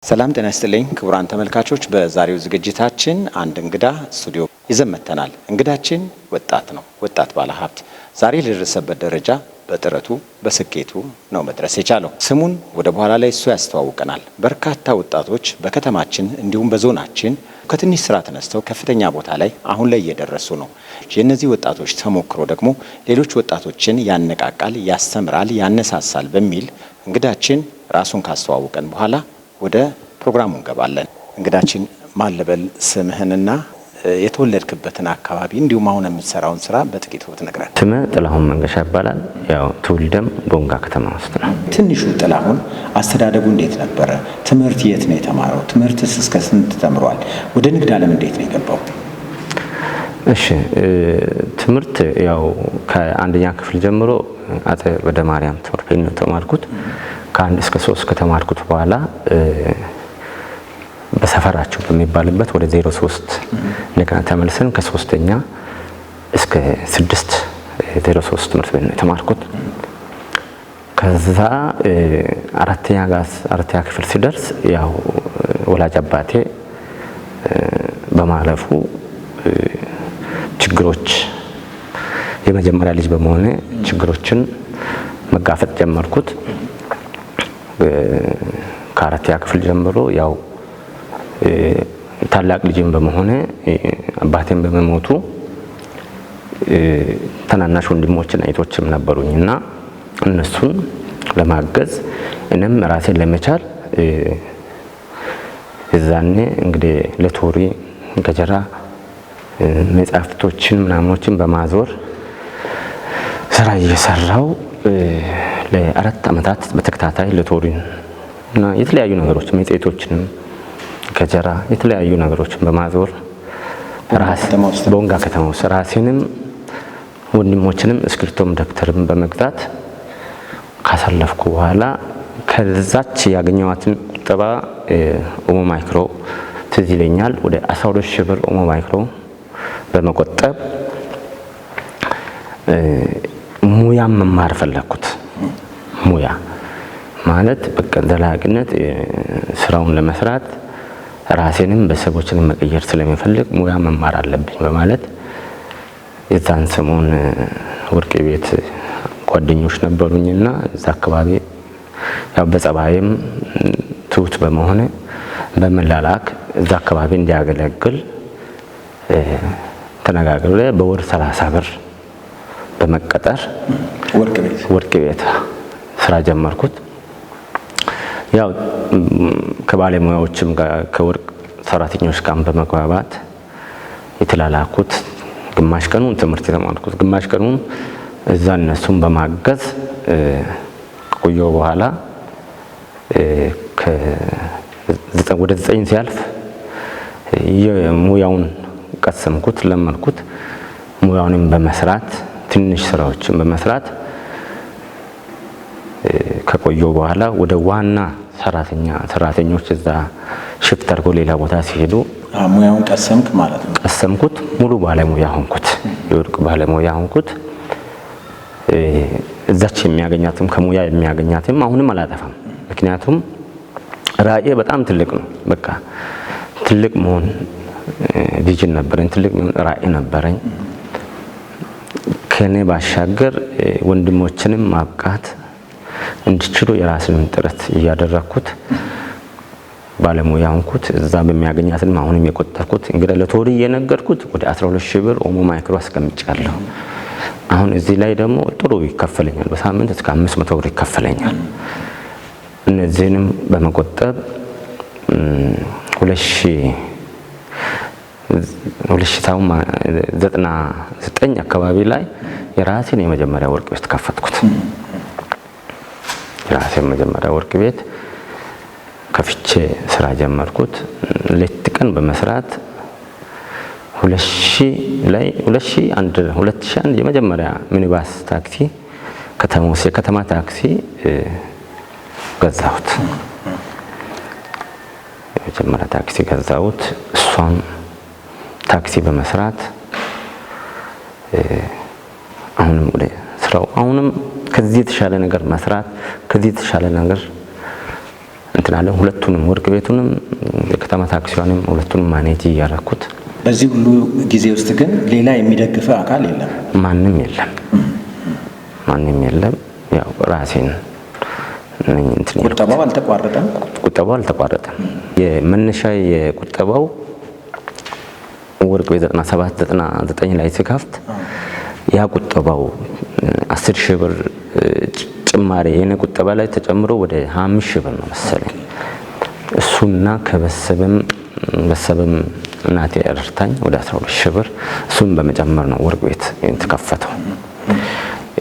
ሰላም ጤና ይስጥልኝ ክቡራን ተመልካቾች፣ በዛሬው ዝግጅታችን አንድ እንግዳ ስቱዲዮ ይዘን መጥተናል። እንግዳችን ወጣት ነው፣ ወጣት ባለሀብት ዛሬ ለደረሰበት ደረጃ በጥረቱ በስኬቱ ነው መድረስ የቻለው። ስሙን ወደ በኋላ ላይ እሱ ያስተዋውቀናል። በርካታ ወጣቶች በከተማችን እንዲሁም በዞናችን ከትንሽ ስራ ተነስተው ከፍተኛ ቦታ ላይ አሁን ላይ እየደረሱ ነው። የእነዚህ ወጣቶች ተሞክሮ ደግሞ ሌሎች ወጣቶችን ያነቃቃል፣ ያስተምራል፣ ያነሳሳል በሚል እንግዳችን ራሱን ካስተዋወቀን በኋላ ወደ ፕሮግራሙ እንገባለን። እንግዳችን ማለበል ስምህንና የተወለድክበትን አካባቢ እንዲሁም አሁን የምትሰራውን ስራ በጥቂቱ ብትነግረን። ስሜ ጥላሁን መንገሻ ይባላል። ያው ትውልደም ቦንጋ ከተማ ውስጥ ነው። ትንሹ ጥላሁን አስተዳደጉ እንዴት ነበረ? ትምህርት የት ነው የተማረው? ትምህርትስ እስከ ስንት ተምሯል? ወደ ንግድ ዓለም እንዴት ነው የገባው? እሺ፣ ትምህርት ያው ከአንደኛ ክፍል ጀምሮ አፄ ወደ ማርያም ትምህርት ቤት ነው ተማርኩት። ከአንድ እስከ 3 ከተማርኩት በኋላ በሰፈራቸው በሚባልበት ወደ 03 እንደገና ተመልሰን ከ3ኛ እስከ 6 03 ትምህርት ቤት ነው የተማርኩት። ከዛ አራተኛ ክፍል ሲደርስ ያው ወላጅ አባቴ በማለፉ ችግሮች የመጀመሪያ ልጅ በመሆኔ ችግሮችን መጋፈጥ ጀመርኩት። ከአራተኛ ክፍል ጀምሮ ያው ታላቅ ልጅም በመሆኔ አባቴም በመሞቱ ተናናሽ ወንድሞችና እህቶችም ነበሩኝና እነሱን ለማገዝ እኔም ራሴን ለመቻል እዛኔ እንግዲህ ለቶሪ ገጀራ መጻሕፍቶችን ምናምኖችን በማዞር ስራ እየሰራው ለ4 ዓመታት በተከታታይ ለቶሪን እና የተለያዩ ነገሮች መጽሔቶችን ገጀራ የተለያዩ ነገሮችን በማዞር ቦንጋ ከተማ ውስጥ ራሴንም ወንድሞችንም እስክሪብቶም ደብተርም በመግዛት ካሳለፍኩ በኋላ ከዛች ያገኘዋትን ቁጠባ ኦሞ ማይክሮ ትዝ ይለኛል ወደ 12,000 ብር ኦሞ ማይክሮ በመቆጠብ ሙያ መማር ፈለኩት። ሙያ ማለት በቃ ዘላቂነት ስራውን ለመስራት ራሴንም በሰዎችንም መቀየር ስለሚፈልግ ሙያ መማር አለብኝ በማለት የዛን ሰሞን ወርቅ ቤት ጓደኞች ነበሩኝና እዛ አካባቢ ያው በጸባይም ትሁት በመሆነ በመላላክ እዛ አካባቢ እንዲያገለግል ተነጋግሬ በወር 30 ብር በመቀጠር ወርቅ ቤት ስራ ጀመርኩት። ያው ከባለሙያዎችም ጋር ከወርቅ ሰራተኞች ጋር በመግባባት የተላላኩት ግማሽ ቀኑን ትምህርት የተማርኩት ግማሽ ቀኑን እዛ እነሱን በማገዝ ቆየሁ። በኋላ ወደ 9 ሲያልፍ ሙያውን ቀሰምኩት፣ ለመድኩት። ሙያውንም በመስራት ትንሽ ስራዎችን በመስራት ከቆየሁ በኋላ ወደ ዋና ሰራተኞች እዛ ሽፍት አድርጎ ሌላ ቦታ ሲሄዱ ሙያውን ቀሰምክ ማለት ነው። ቀሰምኩት፣ ሙሉ ባለሙያ ሆንኩት፣ የወርቅ ባለሙያ ሆንኩት። እዛች የሚያገኛትም ከሙያ የሚያገኛትም አሁንም አላጠፋም። ምክንያቱም ራእዬ በጣም ትልቅ ነው። በቃ ትልቅ መሆን ቪዥን ነበረኝ፣ ትልቅ መሆን ራእይ ነበረኝ። ከኔ ባሻገር ወንድሞችንም ማብቃት እንዲችሉ የራስንም ጥረት እያደረኩት ባለሙያ ሆንኩት። እዛ በሚያገኛትም አሁንም የቆጠርኩት እንግዲህ ለቶሪ እየነገርኩት ወደ 12,000 ብር ኦሞ ማይክሮ አስቀምጫለሁ። አሁን እዚህ ላይ ደግሞ ጥሩ ይከፈለኛል፣ በሳምንት እስከ 500 ብር ይከፈለኛል። እነዚህንም በመቆጠብ 2099 አካባቢ ላይ የራሴን የመጀመሪያ ወርቅ ቤት ከፈትኩት። የራሴን መጀመሪያ ወርቅ ቤት ከፍቼ ስራ ጀመርኩት። ሌት ቀን በመስራት 2001 የመጀመሪያ ሚኒባስ ታክሲ የከተማ ታክሲ ገዛሁት። የመጀመሪያ ታክሲ ገዛሁት። እሷን ታክሲ በመስራት አሁንም ወደ ስራው አሁንም ከዚህ የተሻለ ነገር መስራት ከዚህ የተሻለ ነገር እንትን አለ። ሁለቱንም ወርቅ ቤቱንም የከተማ ታክሲዋንም ሁለቱንም ማኔጅ እያደረኩት። በዚህ ሁሉ ጊዜ ውስጥ ግን ሌላ የሚደግፈ አካል የለም? ማንም የለም። ያው ራሴን ቁጠባው አልተቋረጠም? ቁጠባው አልተቋረጠም። የመነሻ የቁጠባው ወርቅ ቤት 97 99 ላይ ሲከፍት ያ ቁጠባው 10,000 ብር ጭማሪ የኔ ቁጠባ ላይ ተጨምሮ ወደ 25,000 ብር ነው መሰለኝ። እሱና ከበሰበም እናቴ ረድታኝ ወደ 12,000 ብር እሱን በመጨመር ነው ወርቅ ቤት የተከፈተው።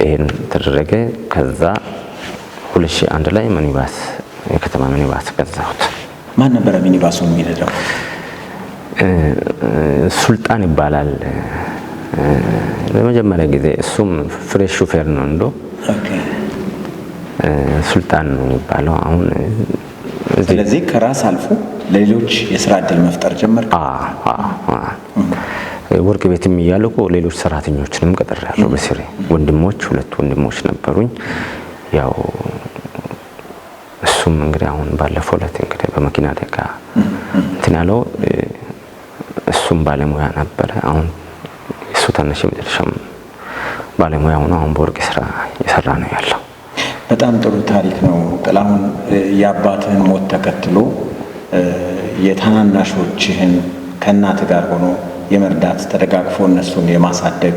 ይሄን ተደረገ። ከዛ 2001 ላይ ሚኒባስ የከተማ ሚኒባስ ገዛሁት። ማን ነበረ ሚኒባሱን የሚነዳው? ሱልጣን ይባላል ለመጀመሪያ ጊዜ። እሱም ፍሬሽ ሹፌር ነው እንዶ ሱልጣን ነው የሚባለው። አሁን ስለዚህ ከራስ አልፎ ለሌሎች የስራ እድል መፍጠር ጀመር? ወርቅ ቤትም እያለሁ እኮ ሌሎች ሰራተኞችንም ቀጥሬያለሁ በስሬ። ሁለት ወንድሞች ነበሩኝ። ያው እሱም እንግዲህ አሁን ባለፈው ዕለት እንግዲህ በመኪና አደጋ እንትን ያለው እሱም ባለሙያ ነበረ። አሁን እሱ ትንሽ መጨረሻም ባለሙያ ሆኖ አሁን በወርቅ ስራ እየሰራ ነው ያለው። በጣም ጥሩ ታሪክ ነው ጥላሁን። የአባትህን ሞት ተከትሎ የታናናሾችህን ከእናት ጋር ሆኖ የመርዳት ተደጋግፎ እነሱን የማሳደግ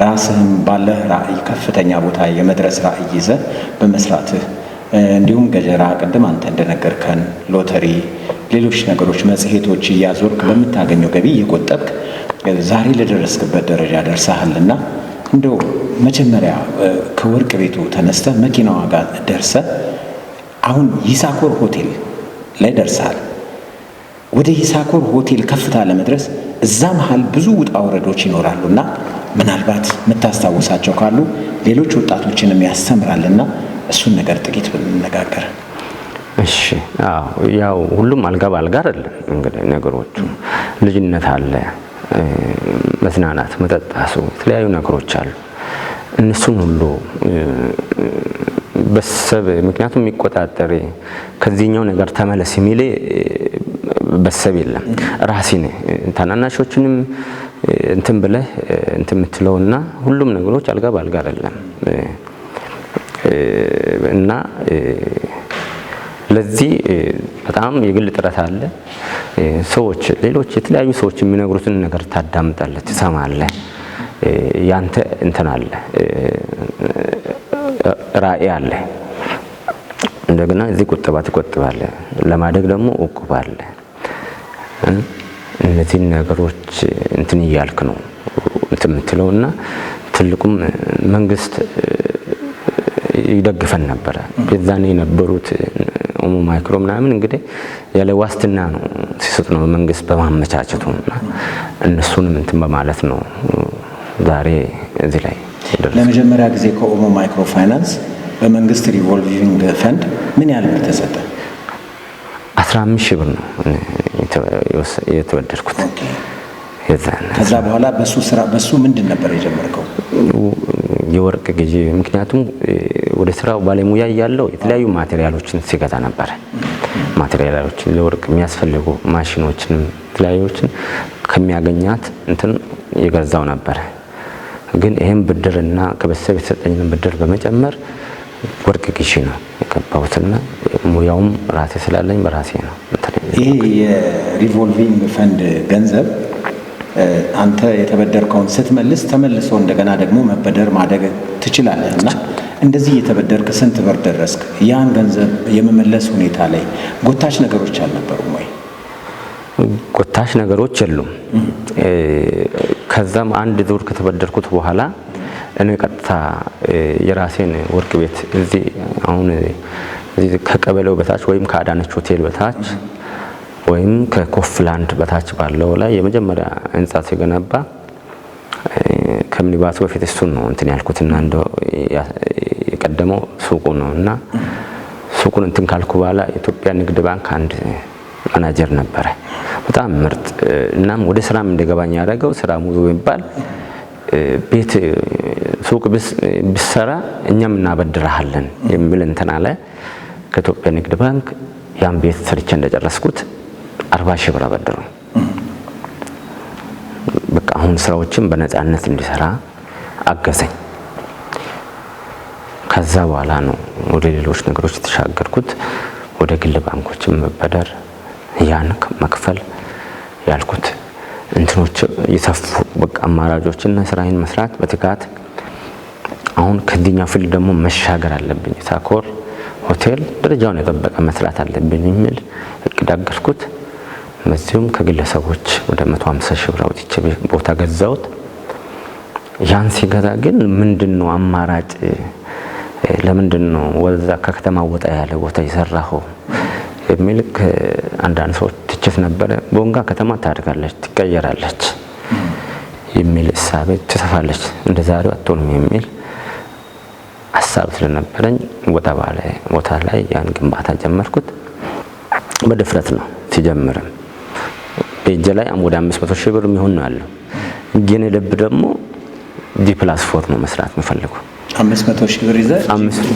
ራስህም ባለህ ራዕይ ከፍተኛ ቦታ የመድረስ ራዕይ ይዘህ በመስራትህ እንዲሁም ገጀራ ቅድም አንተ እንደነገርከን ሎተሪ፣ ሌሎች ነገሮች፣ መጽሔቶች እያዞርክ በምታገኘው ገቢ እየቆጠብክ ዛሬ ለደረስክበት ደረጃ ደርሰሃልና እንደው መጀመሪያ ከወርቅ ቤቱ ተነስተህ መኪናዋ ጋር ደርሰህ አሁን ይሳኮር ሆቴል ላይ ደርሰሃል። ወደ ይሳኮር ሆቴል ከፍታ ለመድረስ እዛ መሃል ብዙ ውጣ ወረዶች ይኖራሉና ምናልባት የምታስታውሳቸው ካሉ ሌሎች ወጣቶችንም ያስተምራልና እሱን ነገር ጥቂት ብንነጋገር። እሺ። ያው ሁሉም አልጋ ባልጋ አይደለም እንግዲህ ነገሮቹ። ልጅነት አለ፣ መዝናናት፣ መጠጣቱ፣ የተለያዩ ነገሮች አሉ። እነሱን ሁሉ በሰብ ምክንያቱም የሚቆጣጠር ከዚህኛው ነገር ተመለስ የሚል በሰብ የለም። ራሴን ታናናሾችንም እንትን ብለህ እንትን የምትለውና ሁሉም ነገሮች አልጋ ባልጋ አይደለም እና ለዚህ በጣም የግል ጥረት አለ። ሰዎች ሌሎች የተለያዩ ሰዎች የሚነግሩትን ነገር ታዳምጣለህ፣ ትሰማለህ። ያንተ እንትን አለ፣ ራዕይ አለ። እንደገና እዚህ ቁጠባ ትቆጥባለህ፣ ለማደግ ደግሞ እቁባለህ። እነዚህ ነገሮች እንትን እያልክ ነው እንትን የምትለውና ትልቁም መንግስት ይደግፈን ነበረ። በዛኔ የነበሩት ኦሞ ማይክሮ ምናምን እንግዲህ ያለ ዋስትና ነው ሲሰጥ ነው መንግስት በማመቻቸቱና እነሱንም እንትን በማለት ነው ዛሬ እዚህ ላይ ለመጀመሪያ ጊዜ ከኦሞ ማይክሮ ፋይናንስ በመንግስት ሪቮልቪንግ ፈንድ ምን ያህል ብር ተሰጠ? 15,000 ብር ነው የተበደርኩት። ከዛ በኋላ በሱ ምንድን ነበር የጀመርከው? የወርቅ ግዢ። ምክንያቱም ወደ ስራው ባለሙያ ያለው የተለያዩ ማቴሪያሎችን ሲገዛ ነበር። ማቴሪያሎችን ለወርቅ የሚያስፈልጉ ማሽኖችን የተለያዩችን ከሚያገኛት እንትን የገዛው ነበር። ግን ይሄን ብድርና ከቤተሰብ የተሰጠኝን ብድር በመጨመር ወርቅ ግዢ ነው የገባሁትና ሙያውም ራሴ ስላለኝ በራሴ ነው። ይሄ የሪቮልቪንግ ፈንድ ገንዘብ አንተ የተበደርከውን ስትመልስ ተመልሶ እንደገና ደግሞ መበደር ማደግ ትችላለህ እና እንደዚህ የተበደርክ ስንት ብር ደረስክ? ያን ገንዘብ የመመለስ ሁኔታ ላይ ጎታች ነገሮች አልነበሩም ወይ? ጎታች ነገሮች የሉም። ከዛም አንድ ዙር ከተበደርኩት በኋላ እኔ ቀጥታ የራሴን ወርቅ ቤት እዚህ አሁን እዚህ ከቀበሌው በታች ወይም ከአዳነች ሆቴል በታች ወይም ከኮፍላንድ በታች ባለው ላይ የመጀመሪያ ህንጻ ሲገነባ ከሚኒባሱ በፊት እሱን ነው እንትን ያልኩትና እንደው የቀደመው ሱቁ ነውና ሱቁን እንትን ካልኩ በኋላ ኢትዮጵያ ንግድ ባንክ አንድ ማናጀር ነበረ፣ በጣም ምርጥ። እናም ወደ ስራም እንደገባኝ ያደረገው ስራ ሙሉ የሚባል ቤት ሱቅ ብሰራ እኛም እናበድራለን የሚል እንትን አለ። ከኢትዮጵያ ንግድ ባንክ ያን ቤት ሰርቼ እንደጨረስኩት 40 ሺህ ብር አበደሩ። በቃ አሁን ስራዎችን በነፃነት እንዲሰራ አገዘኝ። ከዛ በኋላ ነው ወደ ሌሎች ነገሮች የተሻገርኩት። ወደ ግል ባንኮችን መበደር፣ ያን መክፈል ያልኩት እንትኖች ይሰፉ። በቃ አማራጮችና ስራዬን መስራት በትጋት አሁን ከዚህኛው ፊልድ ደግሞ መሻገር አለብኝ። ሳኮር ሆቴል ደረጃውን የጠበቀ መስራት አለብኝ የሚል እቅድ አገርኩት። በዚሁም ከግለሰቦች ወደ 150 ሺህ ብር አውጥቼ ቦታ ገዛሁት። ያን ሲገዛ ግን ምንድነው አማራጭ ለምንድነው ወዛ ከከተማ ወጣ ያለ ቦታ ይሰራው የሚል አንዳንድ ሰዎች ትችት ነበረ። ቦንጋ ከተማ ታድጋለች፣ ትቀየራለች የሚል እሳቤ ትሰፋለች፣ እንደ ዛሬው አትሆንም የሚል ሐሳብ ስለነበረኝ ወጣ ባለ ቦታ ላይ ያን ግንባታ ጀመርኩት። በድፍረት ነው ሲጀምርም በእጄ ላይ ወደ 500 ሺህ ብር የሚሆን ነው ያለው። ግን ልብ ደግሞ G+4 ነው መስራት የምፈልገው። 500 ሺህ ብር ይዘህ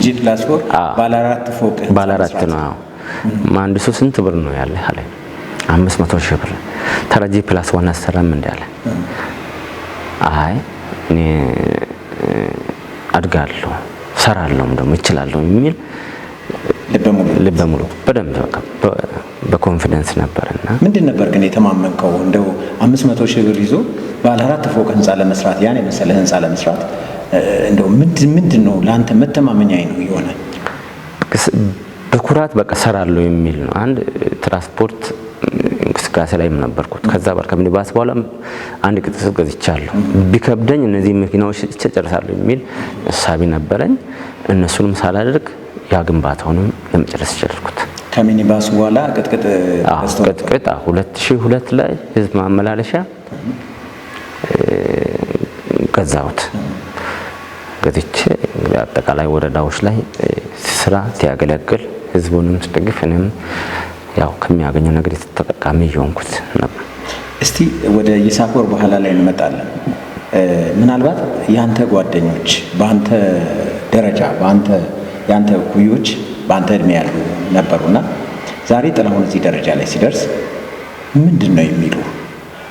G+4 ባለ 4 ፎቅ ባለ 4 ነው። መሀንዲሱ ስንት ብር ነው ያለ አለ። 500 ሺህ ብር ታዲያ G+1 አሰራም እንዳለ አይ እኔ አድጋለሁ ሰራለሁ ደግሞ እችላለሁ የሚል ልበ ሙሉ በደንብ በኮንፊደንስ ነበርና ምንድን ነበር ግን የተማመንከው? እንደው 500 ሺህ ብር ይዞ ባለ 4 ፎቅ ህንጻ ለመስራት ያን የመሰለ ህንጻ ለመስራት እንደው ምንድን ነው ለአንተ መተማመኛዬ ነው የሆነ በኩራት በቃ ሰራለሁ የሚል ነው። አንድ ትራንስፖርት እንቅስቃሴ ላይ ነበርኩት። ከዛ ባር ከሚኒባስ በኋላ አንድ ቅጥስ ገዝቻለሁ። ቢከብደኝ እነዚህ መኪናዎች ጨርሳለሁ የሚል እሳቤ ነበረኝ። እነሱንም ሳላደርግ ያ ግንባታውንም ለመጨረስ ቻልኩት። ከሚኒባስ በኋላ ቅጥቅጥ 2002 ላይ ህዝብ ማመላለሻ ገዛሁት። ገዝቼ አጠቃላይ ወረዳዎች ላይ ስራ ሲያገለግል ህዝቡንም ሲደግፍ እኔም ያው ከሚያገኘው ነገር ተጠቃሚ የሆንኩት ነበር። እስቲ ወደ ይሳኮር በኋላ ላይ እንመጣለን። ምናልባት ያንተ ጓደኞች በአንተ ደረጃ ያንተ ኩዮች በአንተ እድሜ ያሉ ነበሩና ዛሬ ጥላሁን እዚህ ደረጃ ላይ ሲደርስ ምንድነው የሚሉ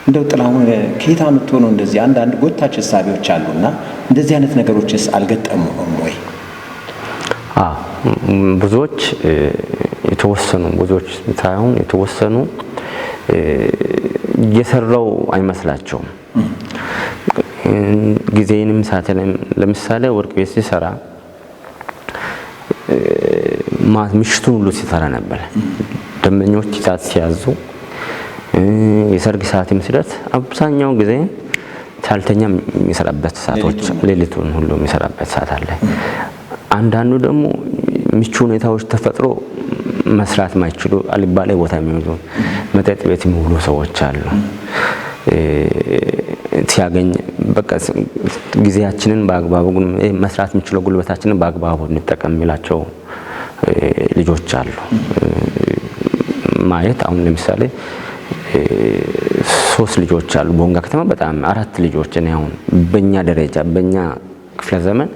እንደው ጥላሁን ከየት አመጣ ነው እንደዚህ አንዳንድ ጎታች ሐሳቦች አሉና እንደዚህ አይነት ነገሮችስ አልገጠሙም ወይ? ብዙዎች ሳይሆን የተወሰኑ እየሰራው አይመስላቸውም። ጊዜንም ሳተንም ለምሳሌ ወርቅ ቤት ሲሰራ ምሽቱን ሁሉ ሲሰራ ነበር። ደንበኞች ሰዓት ሲያዙ የሰርግ ሰዓትም ሲደርስ አብዛኛው ጊዜ ሳልተኛ የሚሰራበት ሰዓቶች ሌሊቱን ሁሉ የሚሰራበት ሰዓት አለ። አንዳንዱ ደግሞ ምቹ ሁኔታዎች ተፈጥሮ መስራት ማይችሉ አልባሌ ቦታ የሚውሉ መጠጥ ቤት የሚውሉ ሰዎች አሉ። ሲያገኝ በቃ ጊዜያችንን በአግባቡ መስራት የሚችለው ጉልበታችንን በአግባቡ እንጠቀም የሚላቸው ልጆች አሉ። ማየት አሁን ለምሳሌ 3 ልጆች አሉ ቦንጋ ከተማ በጣም 4 ልጆች እኔ አሁን በእኛ ደረጃ በእኛ ክፍለ ዘመን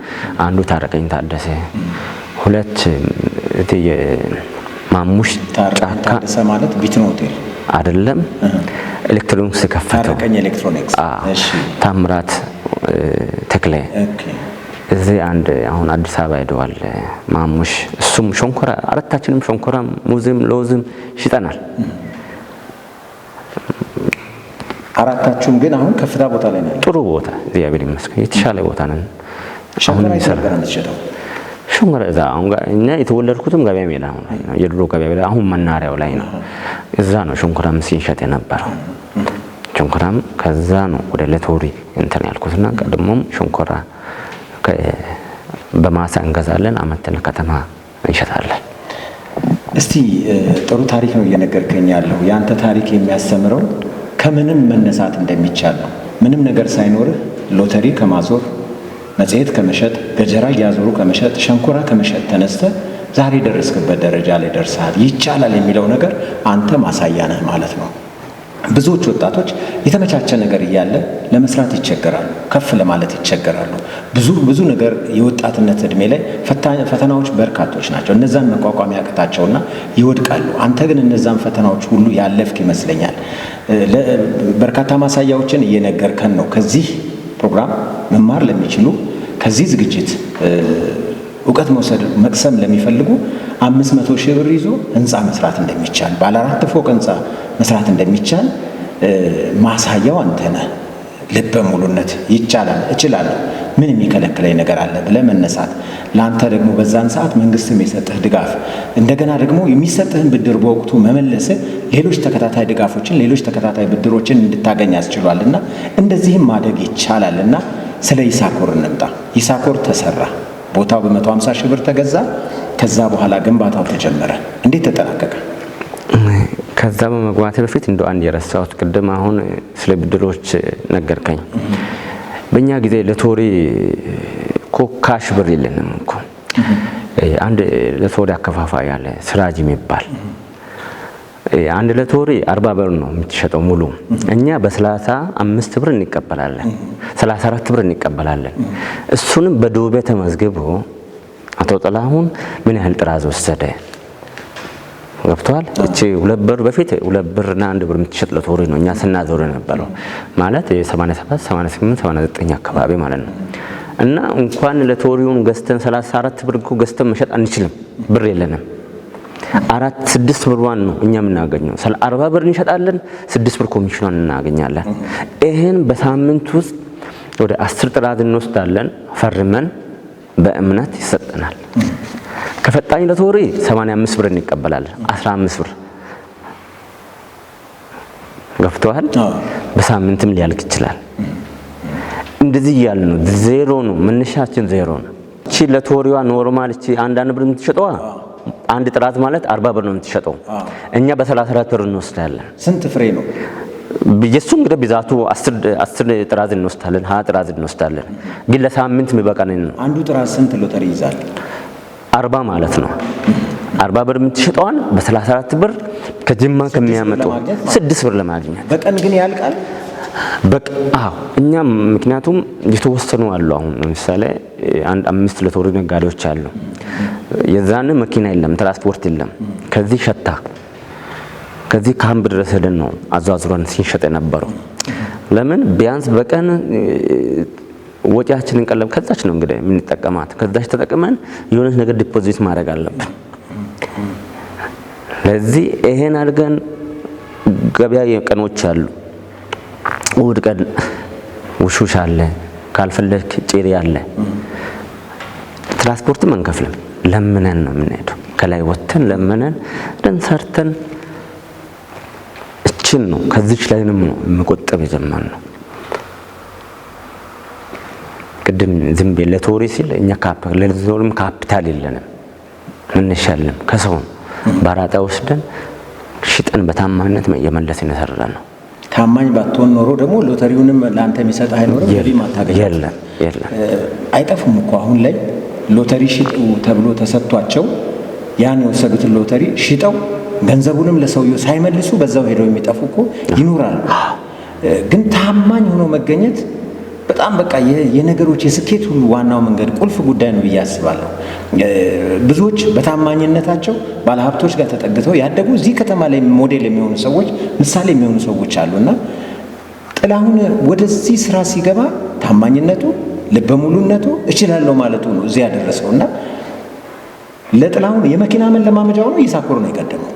አንዱ ታረቀኝ ታደሰ፣ 2 ማሙሽ ጫካ ማለት ቢትኖ ሆቴል አይደለም ኤሌክትሮኒክስ ከፈተው ታረቀኝ ኤሌክትሮኒክስ እሺ ታምራት ተክለ እዚህ አንድ አሁን አዲስ አበባ ሄደዋል ማሙሽ እሱም ሸንኮራ አራታችንም ሸንኮራ ሙዝም ለውዝም ሽጠናል። አራታችሁም ግን አሁን ከፍታ ቦታ ላይ ነው። ጥሩ ቦታ እግዚአብሔር ይመስገን የተሻለ ቦታ ነን። አሁን ይሰራል የምትሸጠው ሸንኮራ እዛ አሁን እኛ የተወለድኩትም ገበያ ሜዳ ነው። የድሮ ገበያ ሜዳ አሁን መናሪያው ላይ ነው። እዛ ነው ሸንኮራም ሲንሸጥ የነበረው። ሸንኮራም ከዛ ነው ወደ ለቶሪ እንትን ያልኩትና ቀድሞም ሸንኮራ በማሳ እንገዛለን አመተን ከተማ እንሸጣለን። እስቲ ጥሩ ታሪክ ነው እየነገርከኝ ያለው። ያንተ ታሪክ የሚያስተምረው ከምንም መነሳት እንደሚቻል ነው። ምንም ነገር ሳይኖርህ ሎተሪ ከማዞር መጽሔት ከመሸጥ ገጀራ እያዞሩ ከመሸጥ ሸንኮራ ከመሸጥ ተነስተህ ዛሬ ደረስክበት ደረጃ ላይ ደርሰሃል። ይቻላል የሚለው ነገር አንተ ማሳያ ነህ ማለት ነው። ብዙዎች ወጣቶች የተመቻቸ ነገር እያለ ለመስራት ይቸገራሉ፣ ከፍ ለማለት ይቸገራሉ። ብዙ ነገር የወጣትነት እድሜ ላይ ፈተናዎች በርካቶች ናቸው። እነዛን መቋቋም ያቅታቸውና ይወድቃሉ። አንተ ግን እነዛን ፈተናዎች ሁሉ ያለፍክ ይመስለኛል። በርካታ ማሳያዎችን እየነገርከን ነው። ከዚህ ፕሮግራም መማር ለሚችሉ ከዚህ ዝግጅት እውቀት መቅሰም ለሚፈልጉ 500 ሺህ ብር ይዞ ህንፃ መስራት እንደሚቻል፣ ባለ 4 ፎቅ ህንፃ መስራት እንደሚቻል ማሳያው አንተ ነህ። ልበ ሙሉነት ይቻላል፣ እችላለሁ፣ ምን የሚከለክለኝ ነገር አለ ብለህ መነሳት፣ ለአንተ ደግሞ በዛን ሰዓት መንግስትም የሰጠህ ድጋፍ፣ እንደገና ደግሞ የሚሰጥህን ብድር በወቅቱ መመለስ ሌሎች ተከታታይ ድጋፎችን፣ ሌሎች ተከታታይ ብድሮችን እንድታገኝ ያስችሏልና እንደዚህም ማደግ ይቻላልና ስለ ይሳኮር እንምጣ። ይሳኮር ተሰራ። ቦታው በ150 ሺህ ብር ተገዛ። ከዛ በኋላ ግንባታው ተጀመረ። እንዴት ተጠናቀቀ? ከዛ በመግባቴ በፊት እንደው አንድ የረሳሁት ቅድም አሁን ስለ ብድሮች ነገርከኝ። በእኛ ጊዜ ለቶሪ እኮ ካሽ ብር የለንም እኮ። አንድ ለቶሪ አከፋፋይ ያለ ስራጅ የሚባል አንድ ለቶሪ 40 ብር ነው የምትሸጠው ሙሉ። እኛ በ35 ብር እንቀበላለን፣ 34 ብር እንቀበላለን። እሱንም በዱቤ ተመዝግቦ አቶ ጥላሁን ምን ያህል ጥራዝ ወሰደ ገብቷል። እቺ 2 ብር በፊት 2 ብርና 1 ብር የምትሸጥ ለቶሪ ነው እኛ ስናዞር የነበረው ማለት 87 88 89 አካባቢ ማለት ነው። እና እንኳን ለቶሪውን ገዝተን 34 ብር እኮ ገዝተን መሸጥ አንችልም፣ ብር የለንም። 4-6 ብርዋን ነው እኛ የምናገኘው። 40 ብር እንሸጣለን፣ 6 ብር ኮሚሽኗን እናገኛለን። ይሄን በሳምንት ውስጥ ወደ 10 ጥራዝ እንወስዳለን። ፈርመን በእምነት ይሰጠናል። ከፈጣኝ ለቶሪ 85 ብር እንቀበላለን፣ 15 ብር ገብቷል። በሳምንትም ሊያልቅ ይችላል። እንደዚህ ያለ ነው። ዜሮ ነው መነሻችን፣ ዜሮ ነው። እቺ ለቶሪዋ ኖርማል እቺ አንዳንድ ብር የምትሸጠዋ አንድ ጥራዝ ማለት 40 ብር ነው የምትሸጠው። እኛ በ34 ብር እንወስዳለን። ስንት ፍሬ ነው? የሱ እንግዲህ ብዛቱ 10 ጥራዝ እንወስዳለን፣ 20 ጥራዝ እንወስዳለን። ግን ለሳምንት የሚበቃን ነው። አንዱ ጥራዝ ስንት ሎተሪ ይዛል? 40 ማለት ነው። 40 ብር የምትሸጠዋን በ34 ብር ከጅማ ከሚያመጡ 6 ብር ለማግኘት በቀን ግን ያልቃል። አዎ እኛ ምክንያቱም የተወሰኑ አሉ። አሁን ለምሳሌ አንድ 5 ለቶሪ ነጋዴዎች አሉ። የዛን መኪና የለም፣ ትራንስፖርት የለም። ከዚህ ሸታ ከዚህ ካምፕ ድረስ ሄደን ነው አዟዙረን ሲንሸጥ የነበረው። ለምን ቢያንስ በቀን ወጪያችንን ቀለብ ከዛች ነው እንግዲህ የምንጠቀማት። ከዛች ተጠቅመን የሆነ ነገር ዲፖዚት ማድረግ አለብን። ለዚህ ይሄን አድርገን ገበያ ቀኖች አሉ። እሑድ ቀን ውሹሽ አለ፣ ካልፈለክ ጭሪ አለ። ትራንስፖርትም አንከፍልም፣ ለምነን ነው የምንሄደው። ከላይ ወጥተን ለምነን ደን ሰርተን እችን ነው ከዚች ላይንም ነው መቆጠብ የጀመርነው። ቅድም ዝም ብዬ ለቶሪ ሲል እኛ ለቶሪም ካፒታል የለንም፣ እንሻለም ከሰው ባራጣ ወስደን ሽጠን በታማኝነት የመለስን የሰራን ነው። ታማኝ ባትሆን ኖሮ ደግሞ ሎተሪውንም ለአንተ የሚሰጥ አይኖርም። የለም አይጠፉም እኮ አሁን ላይ ሎተሪ ሽጡ ተብሎ ተሰጥቷቸው ያን የወሰዱትን ሎተሪ ሽጠው ገንዘቡንም ለሰውየው ሳይመልሱ በዛው ሄደው የሚጠፉ እኮ ይኖራሉ። ግን ታማኝ ሆኖ መገኘት በጣም በቃ የነገሮች የስኬት ሁሉ ዋናው መንገድ ቁልፍ ጉዳይ ነው ብዬ አስባለሁ። ብዙዎች በታማኝነታቸው ባለሀብቶች ጋር ተጠግተው ያደጉ እዚህ ከተማ ላይ ሞዴል የሚሆኑ ሰዎች፣ ምሳሌ የሚሆኑ ሰዎች አሉና ጥላሁን ወደዚህ ስራ ሲገባ ታማኝነቱ፣ ልበ ሙሉነቱ፣ እችላለሁ ማለቱ ነው እዚህ ያደረሰውና ለጥላሁን የመኪና መለማመጃው ነው ይሳኮር ነው የቀደመው።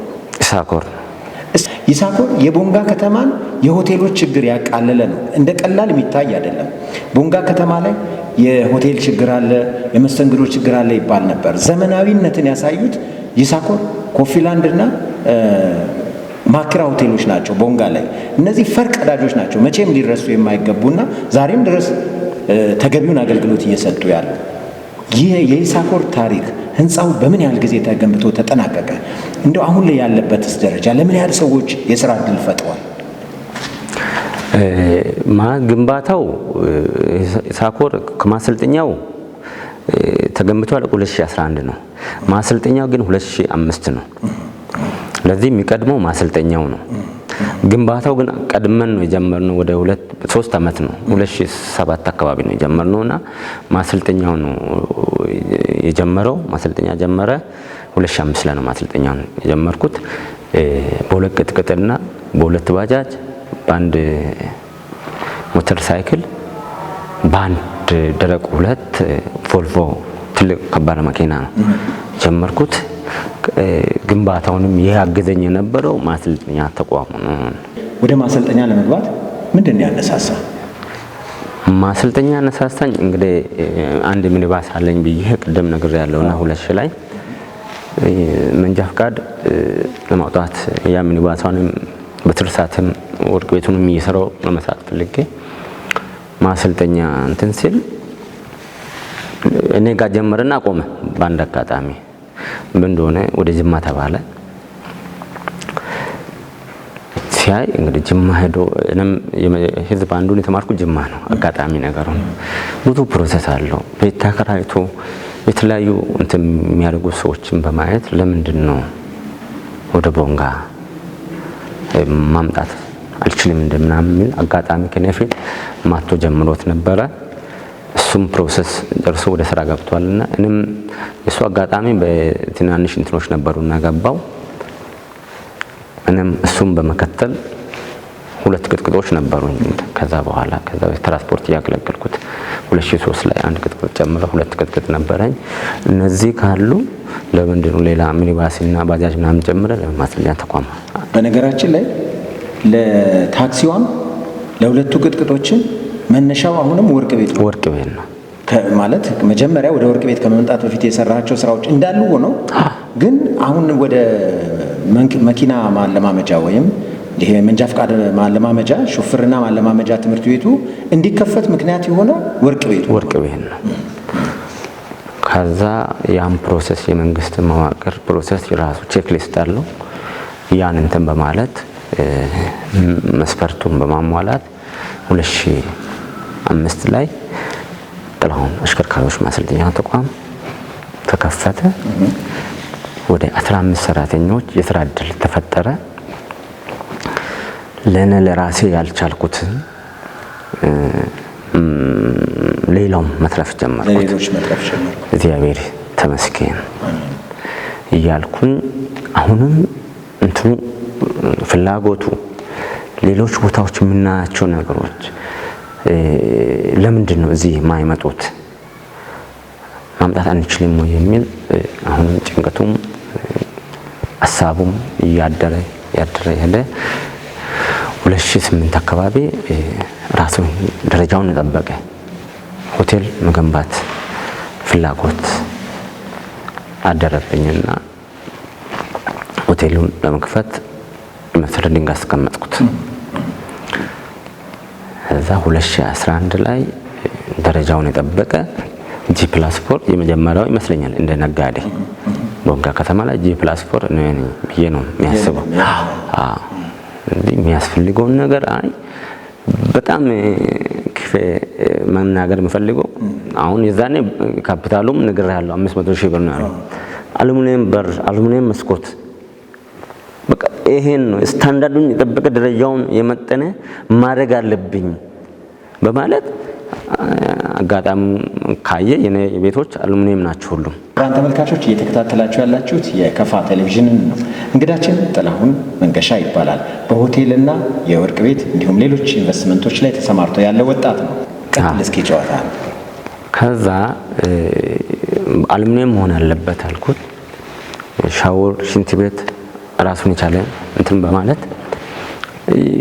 ይሳኮር የቦንጋ ከተማን የሆቴሎች ችግር ያቃለለ ነው። እንደ ቀላል የሚታይ አይደለም። ቦንጋ ከተማ ላይ የሆቴል ችግር አለ፣ የመስተንግዶ ችግር አለ ይባል ነበር። ዘመናዊነትን ያሳዩት ይሳኮር፣ ኮፊላንድና ማክራ ሆቴሎች ናቸው ቦንጋ ላይ። እነዚህ ፈርቀዳጆች ናቸው፣ መቼም ሊረሱ የማይገቡና ዛሬም ድረስ ተገቢውን አገልግሎት እየሰጡ ያሉ። ይህ የይሳኮር ታሪክ ህንፃው በምን ያህል ጊዜ ተገንብቶ ተጠናቀቀ? እንደው አሁን ላይ ያለበትስ ደረጃ ለምን ያህል ሰዎች የስራ እድል ፈጥሯል? ግንባታው ይሳኮር ከማሰልጠኛው ተገንብቷል 2011 ነው። ማሰልጠኛው ግን 2005 ነው። ለዚህ የሚቀድመው ማሰልጠኛው ነው። ግንባታው ግን ቀድመን ነው የጀመርነው። ወደ 3 ዓመት ነው 2007 አካባቢ ነው የጀመርነውና ማሰልጠኛው ነው የጀመረው። ማሰልጠኛ ጀመረ 2005 ላይ ነው ማሰልጠኛውን የጀመርኩት። በሁለት ቅጥቅጥና በሁለት ባጃጅ በአንድ ሞተር ሳይክል በአንድ ደረቅ ሁለት ቮልቮ ትልቅ ከባድ መኪና ነው ጀመርኩት። ግንባታውንም ያገዘኝ የነበረው ማሰልጠኛ ተቋሙ ነው። ወደ ማሰልጠኛ ለመግባት ምንድን ነው ያነሳሳ? ማሰልጠኛ ያነሳሳኝ እንግዲህ አንድ ሚኒባስ አለኝ ብዬ ቅድም ነግሬያለሁና 2000 ላይ መንጃ ፈቃድ ለማውጣት ያ ሚኒባሷንም በትርሳትም ወርቅ ቤቱንም እየሰራው ለመስራት ፈልጌ ማሰልጠኛ እንትን ሲል እኔ ጋር ጀመረና ቆመ። በአንድ አጋጣሚ ምን እንደሆነ ወደ ጅማ ተባለ። ሲያይ እንግዲህ ጅማ ሄዶ እኔም ህዝብ አንዱን የተማርኩት ጅማ ነው። አጋጣሚ ነገሩ ብዙ ፕሮሰስ አለው። ቤት ተከራይቶ የተለያዩ እንትን የሚያደርጉ ሰዎችን በማየት ለምንድን ነው ወደ ቦንጋ ማምጣት አልችልም እንደምናምን የሚል አጋጣሚ ከነፊት ማቶ ጀምሮት ነበረ። እሱም ፕሮሰስ ደርሶ ወደ ስራ ገብቷልና እኔም እሱ አጋጣሚ በትናንሽ እንትኖች ነበሩና ገባው። እኔም እሱም በመከተል 2 ቅጥቅጦች ነበሩኝ። ከዛ በኋላ ትራንስፖርት ያገለገልኩት 2003 ላይ አንድ ቅጥቅጥ ጨምሮ 2 ቅጥቅጥ ነበረኝ። እነዚህ ካሉ ለምንድን ነው ሌላ ሚኒባስና ባጃጅ ምናምን ጨምረ ለማሰልጠኛ ተቋም? በነገራችን ላይ ለታክሲዋም ለሁለቱ ቅጥቅጦችን መነሻው አሁንም ወርቅ ቤት ነው ማለት መጀመሪያ ወደ ወርቅ ቤት ከመምጣት በፊት የሰራቸው ስራዎች እንዳሉ ሆነው ግን አሁን ወደ መኪና ማለማመጃ ወይም ይሄ መንጃ ፈቃድ ማለማመጃ ሹፍርና ማለማመጃ ትምህርት ቤቱ እንዲከፈት ምክንያት የሆነ ወርቅ ቤት ነው። ከዛ ያን ፕሮሰስ የመንግስት መዋቅር ፕሮሰስ የራሱ ቼክሊስት አለው። ያን እንትን በማለት መስፈርቱን በማሟላት 2005 ላይ ጥላሁን አሽከርካሪዎች ማሰልጠኛ ተቋም ተከፈተ። ወደ 15 ሰራተኞች የስራ እድል ተፈጠረ። ለራሴ ያልቻልኩት ሌላውም መትረፍ ጀመርኩት። እግዚአብሔር ተመስገን እያልኩኝ አሁንም እንትኑ ፍላጎቱ ሌሎች ቦታዎች የምናያቸው ነገሮች ለምንድን ነው እዚህ የማይመጡት ማምጣት አንችልም ወይ የሚል አሁንም ጭንቀቱም ሀሳቡም እያደረ ሄደ። 2008 አካባቢ ራሱን ደረጃውን የጠበቀ ሆቴል መገንባት ፍላጎት አደረብኝና ሆቴሉን ለመክፈት መሰረት ድንጋይ አስቀመጥኩት። ከዛ 2011 ላይ ደረጃውን የጠበቀ G+4 የመጀመሪያው ይመስለኛል እንደ ነጋዴ ቦንጋ ከተማ ላይ G+4 ነው ብዬ ነው የሚያስበው። የሚያስፈልገውን ነገር በጣም መናገር የምፈልገው አሁን የዛኔ ካፒታሉም ነገር ያለው 500,000 ብር ነው ያለው። አሉሚኒየም በር፣ አሉሚኒየም መስኮት በቃ ይሄን ነው ስታንዳርዱን የጠበቀ ደረጃውን የመጠነ ማድረግ አለብኝ በማለት አጋጣሚ ካየ የኔ ቤቶች አሉሚኒየም ናቸው ሁሉም። ብራን ተመልካቾች እየተከታተላችሁ ያላችሁት የከፋ ቴሌቪዥንን ነው። እንግዳችን ጥላሁን መንገሻ ይባላል። በሆቴልና የወርቅ ቤት እንዲሁም ሌሎች ኢንቨስትመንቶች ላይ ተሰማርቶ ያለ ወጣት ነው። ቀጥል እስኪ ጨዋታ። ከዛ አሉሚኒየም መሆን አለበት አልኩት። ሻወር፣ ሽንት ቤት ራሱን የቻለ እንትን በማለት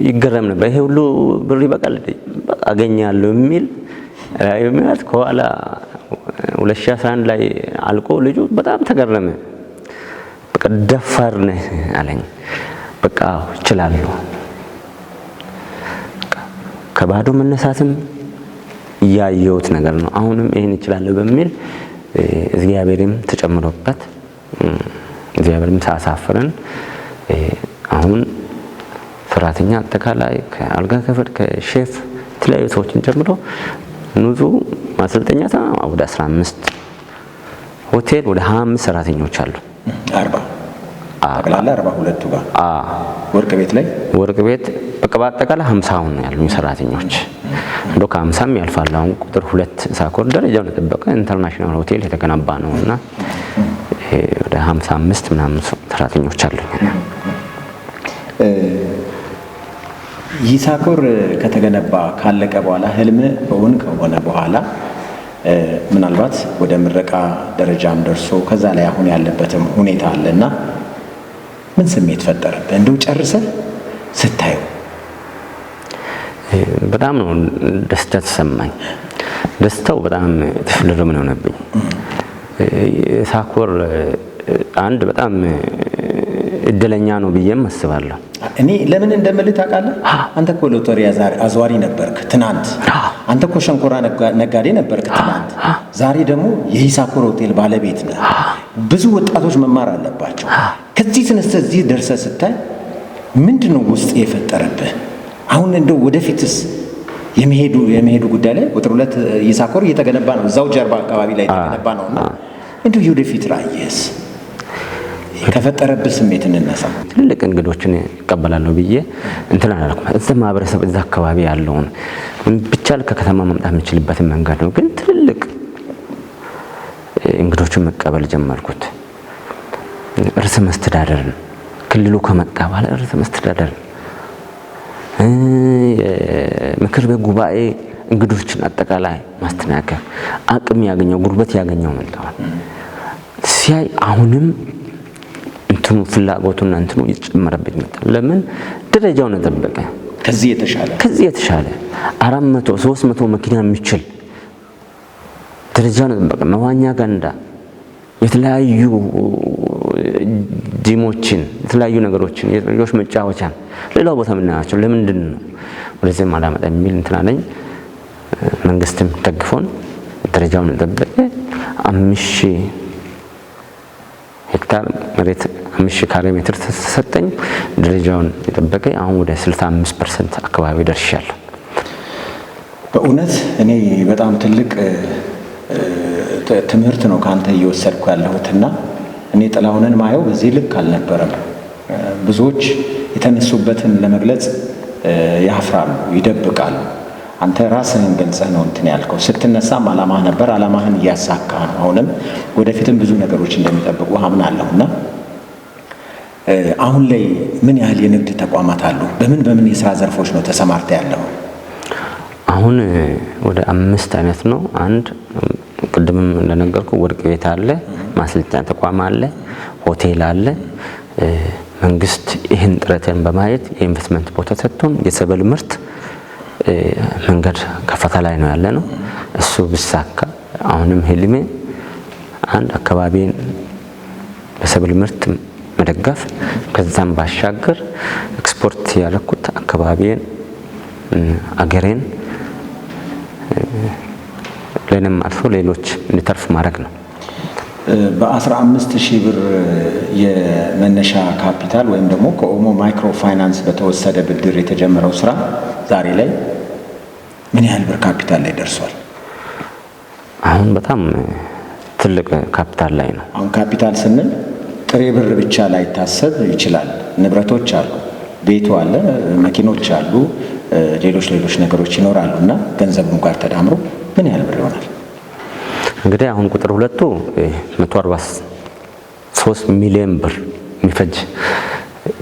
ይገረም ነበር። ይሄ ሁሉ ብር ይበቃል አገኛለሁ የሚል ማለት ከኋላ 2011 ላይ አልቆ ልጁ በጣም ተገረመ። በቃ ደፋር ነህ አለኝ። በቃ እችላለሁ፣ ከባዶ መነሳትም ያየሁት ነገር ነው። አሁንም ይሄን እችላለሁ በሚል እግዚአብሔርም ተጨምሮበት እግዚአብሔርም ሳሳፍረን አሁን ሰራተኛ አጠቃላይ ከአልጋ ክፍል ከሼፍ የተለያዩ ሰዎችን ጨምሮ ንዙ ማሰልጠኛ ወደ 15 ሆቴል ወደ 25 ሰራተኞች አሉ። ጠቅላላ 42ቱ ጋር ወርቅ ቤት ላይ ወርቅ ቤት በቃ በአጠቃላይ 50 ነው ያሉኝ ሰራተኞች። እንደው ከ50ም ያልፋል። አሁን ቁጥር 2 ይሳኮር ደረጃውን የጠበቀ ኢንተርናሽናል ሆቴል የተገነባ ነውና ወደ 55 ምናምን ሰራተኞች አሉኝ። ይሳኮር ከተገነባ ካለቀ በኋላ ህልም እውን ከሆነ በኋላ ምናልባት ወደ ምረቃ ደረጃም ደርሶ ከዛ ላይ አሁን ያለበትም ሁኔታ አለና ምን ስሜት ፈጠረብህ? እንደው ጨርሰህ ስታየው? በጣም ነው ደስታ ተሰማኝ። ደስታው በጣም ትፍልርም ነው ሆነብኝ። ይሳኮር አንድ በጣም እድለኛ ነው ብዬም አስባለሁ። እኔ ለምን እንደምልህ ታውቃለህ? አንተ እኮ ሎተሪ አዝዋሪ ነበርክ ትናንት። አንተ እኮ ሸንኮራ ነጋዴ ነበርክ ትናንት። ዛሬ ደግሞ የይሳኮር ሆቴል ባለቤት ነህ። ብዙ ወጣቶች መማር አለባቸው። ከዚህ ተነስተህ እዚህ ደርሰህ ስታይ ምንድን ነው ውስጥ የፈጠረብህ? አሁን እንደው ወደፊትስ የመሄዱ ጉዳይ ላይ ቁጥር 2 ይሳኮር እየተገነባ ነው፣ እዛው ጀርባ አካባቢ ላይ የተገነባ ነውና እንደው የወደፊት ራዕይስ ከፈጠረብህ ስሜት እንነሳ። ትልቅ እንግዶችን ይቀበላለሁ ብዬ እንትን አላልኩም። እዛ ማህበረሰብ እዛ አካባቢ ያለውን ብቻ ከከተማ መምጣት የምችልበትን መንገድ ነው። ግን ትልቅ እንግዶችን መቀበል ጀመርኩት። ርዕሰ መስተዳደርን ክልሉ ከመጣ በኋላ ርዕሰ መስተዳደርን ምክር ቤት ጉባኤ እንግዶችን አጠቃላይ ማስተናገድ አቅም ያገኘው ጉልበት ያገኘው መጣው ሲያይ አሁንም እንትኑ ፍላጎቱና እንትኑ ይጨመረብኝ መጣ። ለምን ደረጃውን ተጠበቀ። ከዚህ የተሻለ 400 300 መኪና የሚችል ደረጃውን ተጠበቀ። መዋኛ ገንዳ፣ የተለያዩ ጂሞችን፣ የተለያዩ ነገሮችን፣ የልጆች መጫወቻ ሌላው ቦታ ምናቸው ለምንድን ነው ወደዚህ ማላመጣ የሚል እንትና ነኝ። መንግስትም ደግፎን ደረጃውን ተጠበቀ። 5000 ሄክታር መሬት 5000 ካሬ ሜትር ተሰጠኝ። ደረጃውን የጠበቀ አሁን ወደ 65% አካባቢ ደርሻለሁ። በእውነት እኔ በጣም ትልቅ ትምህርት ነው ካንተ እየወሰድኩ ያለሁትና እኔ ጥላሁንን ማየው በዚህ ልክ አልነበረም። ብዙዎች የተነሱበትን ለመግለጽ ያፍራሉ፣ ይደብቃሉ። አንተ ራስህን ገልጸህ ነው እንትን ያልከው። ስትነሳም አላማህ ነበር፣ አላማህን እያሳካ ነው። አሁንም ወደፊትም ብዙ ነገሮች እንደሚጠብቁ አምናለሁና አሁን ላይ ምን ያህል የንግድ ተቋማት አሉ? በምን የስራ ዘርፎች ነው ተሰማርተ ያለው? አሁን ወደ 5 አይነት ነው። አንድ ቅድምም እንደነገርኩ ወርቅ ቤት አለ፣ ማሰልጠኛ ተቋም አለ፣ ሆቴል አለ። መንግስት ይህን ጥረትን በማየት የኢንቨስትመንት ቦታ ሰጥቶን የሰብል ምርት መንገድ ከፈታ ላይ ነው ያለ ነው። እሱ ብሳካ አሁንም ህልሜ አንድ አካባቢን በሰብል ምርት መደገፍ፣ ከዛም ባሻገር ኤክስፖርት ያለኩት አካባቢን አገሬን ለንም አልፎ ሌሎች እንዲተርፍ ማድረግ ነው። በ15000 ብር የመነሻ ካፒታል ወይም ደግሞ ከኦሞ ማይክሮ ፋይናንስ በተወሰደ ብድር የተጀመረው ስራ ዛሬ ላይ ምን ያህል ብር ካፒታል ላይ ደርሷል? አሁን በጣም ትልቅ ካፒታል ላይ ነው። አሁን ካፒታል ስንል ጥሬ ብር ብቻ ላይ ታሰብ ይችላል። ንብረቶች አሉ፣ ቤቱ አለ፣ መኪኖች አሉ፣ ሌሎች ነገሮች ይኖራሉና ገንዘቡ ጋር ተዳምሮ ምን ያህል ብር ይሆናል? እንግዲህ አሁን ቁጥር 2 143 ሚሊዮን ብር የሚፈጅ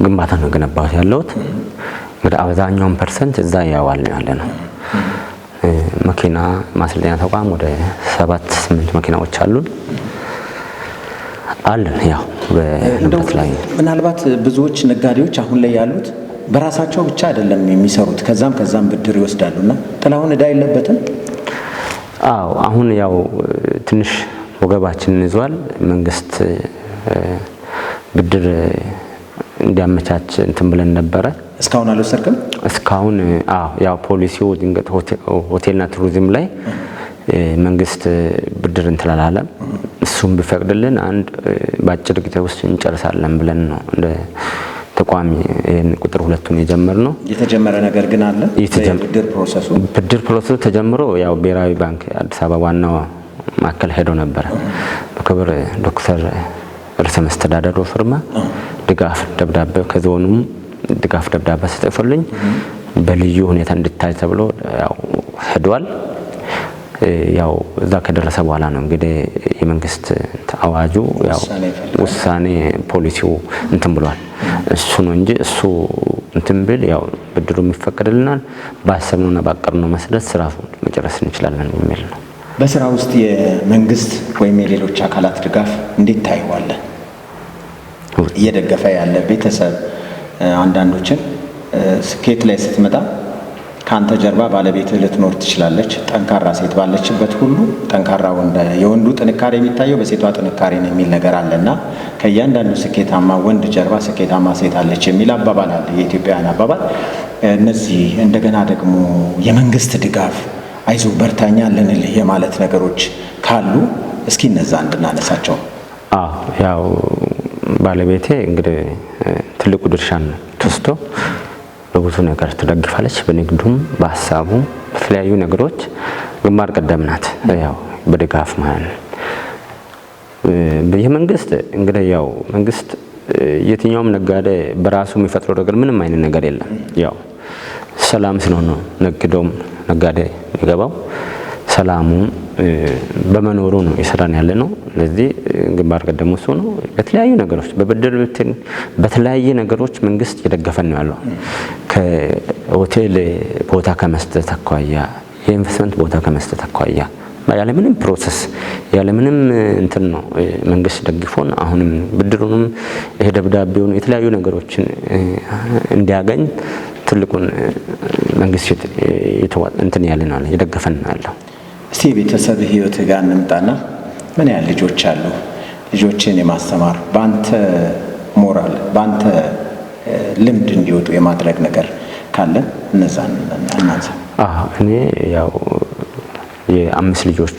ግንባታ ነው ገነባው ያለውት። እንግዲህ አብዛኛውን ፐርሰንት እዛ ያዋል ያለ ነው። መኪና ማሰልጠኛ ተቋም ወደ 7-8 መኪናዎች አሉን። ያው በንብረት ላይ ምናልባት ብዙዎች ነጋዴዎች አሁን ላይ ያሉት በራሳቸው ብቻ አይደለም የሚሰሩት፣ ከዛም ብድር ይወስዳሉና ጥላሁን ዕዳ የለበትም? አዎ አሁን ያው ትንሽ ወገባችንን ይዟል። መንግስት ብድር እንዲያመቻች እንትን ብለን ነበረ። እስካሁን አልወሰድክም? እስካሁን ያው ፖሊሲው ድንገት ሆቴልና ቱሪዝም ላይ መንግስት ብድር እንትን አላለም። እሱም ቢፈቅድልን አንድ በአጭር ጊዜ ውስጥ እንጨርሳለን ብለን ነው እንደ ተቋሚ ይሄን ቁጥር 2ቱን የጀመርነው። የተጀመረ ነገር ግን አለ። ብድር ፕሮሰሱ ተጀምሮ ያው ብሔራዊ ባንክ አዲስ አበባ ዋናው ማዕከል ሄዶ ነበር። በክብር ዶክተር ርዕሰ መስተዳድሩ ፍርማ ድጋፍ ደብዳቤ ከዞኑም ድጋፍ ደብዳቤ ተጽፎልኝ በልዩ ሁኔታ እንድታይ ተብሎ ያው ሄዷል። ያው እዛ ከደረሰ በኋላ ነው እንግዲህ የመንግስት አዋጁ ያው ውሳኔ ፖሊሲው እንትን ብሏል። እሱ ነው እንጂ እሱ እንትን ብል ያው ብድሩ የሚፈቀድልናል ባሰብነውና ባቀርነው መሰረት ስራ መጨረስ እንችላለን የሚል ነው። በስራ ውስጥ የመንግስት ወይም የሌሎች አካላት ድጋፍ እንዴት ታይዋለህ? እየደገፈ ያለ ቤተሰብ አንዳንዶችን ስኬት ላይ ስትመጣ ካንተ ጀርባ ባለቤትህ ልትኖር ትችላለች። ጠንካራ ሴት ባለችበት ሁሉ ጠንካራ የወንዱ ጥንካሬ የሚታየው በሴቷ ጥንካሬ ነው የሚል ነገር አለና ከእያንዳንዱ ስኬታማ ወንድ ጀርባ ስኬታማ ሴት አለች የሚል አባባል አለ፣ የኢትዮጵያውያን አባባል። እነዚህ እንደገና ደግሞ የመንግስት ድጋፍ አይዞ በርታኛ ልንልህ የማለት ነገሮች ካሉ እስኪ እነዛ እንድናነሳቸው። ያው ባለቤቴ እንግዲህ ትልቁ ድርሻን ትወስዶ በብዙ ነገር ትደግፋለች። በንግዱም በሀሳቡም በተለያዩ ነገሮች ግንባር ቀደም ናት። ያው በድጋፍ ማለት ነው። የመንግስት እንግዲህ ያው መንግስት የትኛውም ነጋዴ በራሱ የሚፈጥረው ነገር ምንም አይነት ነገር የለም። ያው ሰላም ሲሆን ነው ነግዶም ነጋዴ የሚገባው። ሰላሙ በመኖሩ ነው የሰራን ያለ ነው። ለዚህ ግንባር ቀደም እሱ ነው። በተለያዩ ነገሮች በብድር በተለያየ ነገሮች መንግስት እየደገፈን ነው ያለው። ከሆቴል ቦታ ከመስጠት አኳያ፣ የኢንቨስትመንት ቦታ ከመስጠት አኳያ ያለ ምንም ፕሮሰስ ያለ ምንም እንትን ነው መንግስት ደግፎን አሁንም ብድሩንም ይሄ ደብዳቤውን የተለያዩ ነገሮችን እንዲያገኝ ትልቁን መንግስት እንትን ያለ ነው እየደገፈን ነው ያለው። እስቲ የቤተሰብ ህይወት ጋር እንምጣና ምን ያህል ልጆች አሉ? ልጆችን የማስተማር በአንተ ሞራል በአንተ ልምድ እንዲወጡ የማድረግ ነገር ካለ እነዛን እናንሳ። እኔ ያው የአምስት ልጆች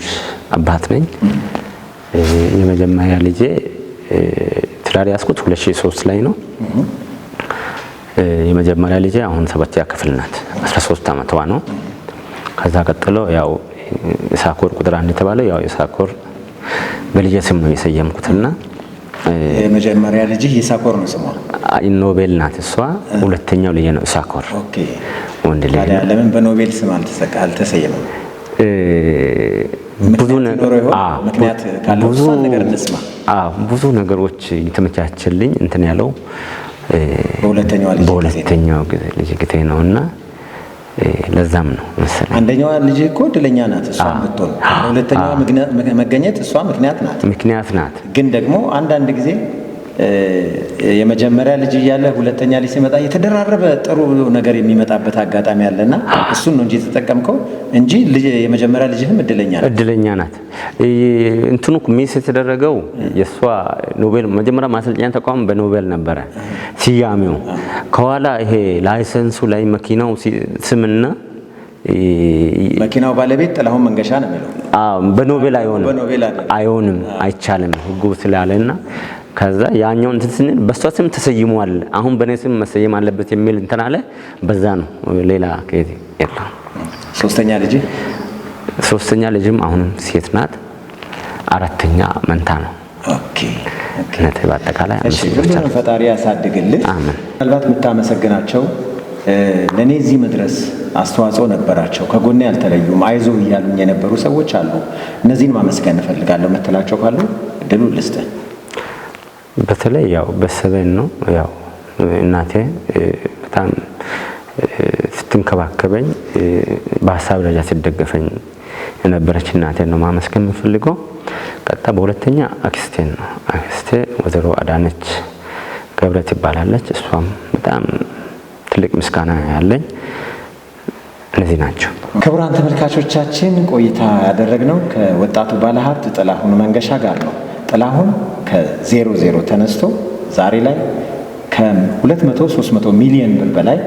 አባት ነኝ። የመጀመሪያ ልጄ ትዳር ያስኩት 2003 ላይ ነው። የመጀመሪያ ልጄ አሁን 7ኛ ክፍል ናት፣ 13 ዓመቷ ነው። ከዛ ቀጥሎ ያው ኢሳኮር ቁጥር 1 የተባለው ያው ኢሳኮር በልጄ ስም ነው የሰየምኩትና የመጀመሪያ ልጅ ኢሳኮር ነው ስሟ? ኖቤል ናት እሷ። ሁለተኛው ልጄ ነው ኢሳኮር። ኦኬ። ወንድ ልጅ። ታዲያ ለምን በኖቤል ስም አልተሰየመም? ምክንያት ካለው ነገር እንስማ። ብዙ ነገሮች የተመቻቸልኝ እንትን ያለው በሁለተኛው ጊዜ ልጅ ጊዜ ነውና ለዛም ነው መሰለኝ። አንደኛዋ ልጅ እኮ እድለኛ ናት እሷ ብትሆን፣ ሁለተኛዋ መገኘት እሷ ምክንያት ናት። ግን ደግሞ አንዳንድ ጊዜ የመጀመሪያ ልጅ እያለ ሁለተኛ ልጅ ሲመጣ የተደራረበ ጥሩ ነገር የሚመጣበት አጋጣሚ አለና እሱን ነው እንጂ የተጠቀምከው እንጂ የመጀመሪያ ልጅህም እድለኛ ናት። እንትኑ ሚስ የተደረገው የሷ ኖቤል መጀመሪያ ማሰልጠኛ ተቋም በኖቤል ነበረ ሲያሜው። ከኋላ ይሄ ላይሰንሱ ላይ መኪናው ስምና መኪናው ባለቤት ጥላሁን መንገሻ ነው የሚለው። በኖቤል አይሆንም አይቻልም ህጉ ስላለና ከዛ ያኛው እንትን ስንል በሷ ስም ተሰይሟል፣ አሁን በኔ ስም መሰየም አለበት የሚል እንትን አለ። በዛ ነው ሌላ ከዚህ የለም። ሶስተኛ ልጅም አሁንም ሴት ናት። 4ኛ መንታ ነው። ኦኬ። በአጠቃላይ ሁሉንም ፈጣሪ ያሳድግልህ። አሜን። ምናልባት የምታመሰግናቸው ለእኔ እዚህ መድረስ አስተዋጽኦ ነበራቸው፣ ከጎኔ ያልተለዩም፣ አይዞ እያሉኝ የነበሩ ሰዎች አሉ። እነዚህን ማመስገን እፈልጋለሁ የምትላቸው ካሉ እድሉ ልስጥህ። በተለይ ያው በሰበን ነው ያው እናቴ በጣም ስትንከባከበኝ በሀሳብ ደረጃ ስትደገፈኝ የነበረች እናቴን ነው ማመስገን የምፈልገው። ቀጥታ በሁለተኛ አክስቴን ነው። አክስቴ ወይዘሮ አዳነች ገብረ ትባላለች። እሷም በጣም ትልቅ ምስጋና ያለኝ እነዚህ ናቸው። ክቡራን ተመልካቾቻችን ቆይታ ያደረግነው ከወጣቱ ባለሀብት ጥላሁን መንገሻ ጋር ነው። ጥላሁን ከ00 ተነስቶ ዛሬ ላይ ከ200-300 ሚሊዮን ብር በላይ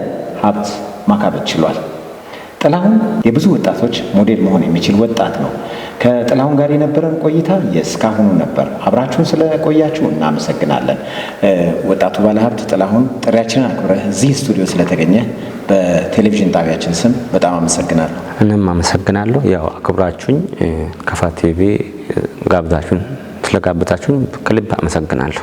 ሀብት ማካበት ችሏል። ጥላሁን የብዙ ወጣቶች ሞዴል መሆን የሚችል ወጣት ነው። ከጥላሁን ጋር የነበረን ቆይታ የእስካሁኑ ነበር። አብራችሁን ስለቆያችሁ እናመሰግናለን። ወጣቱ ባለሀብት ጥላሁን ጥሪያችንን አክብረህ እዚህ ስቱዲዮ ስለተገኘ በቴሌቪዥን ጣቢያችን ስም በጣም አመሰግናለሁ። እኔም አመሰግናለሁ። ያው አክብራችሁኝ ከፋ ቲቪ ጋብዛችሁን ስለጋበዛችሁን ከልብ አመሰግናለሁ።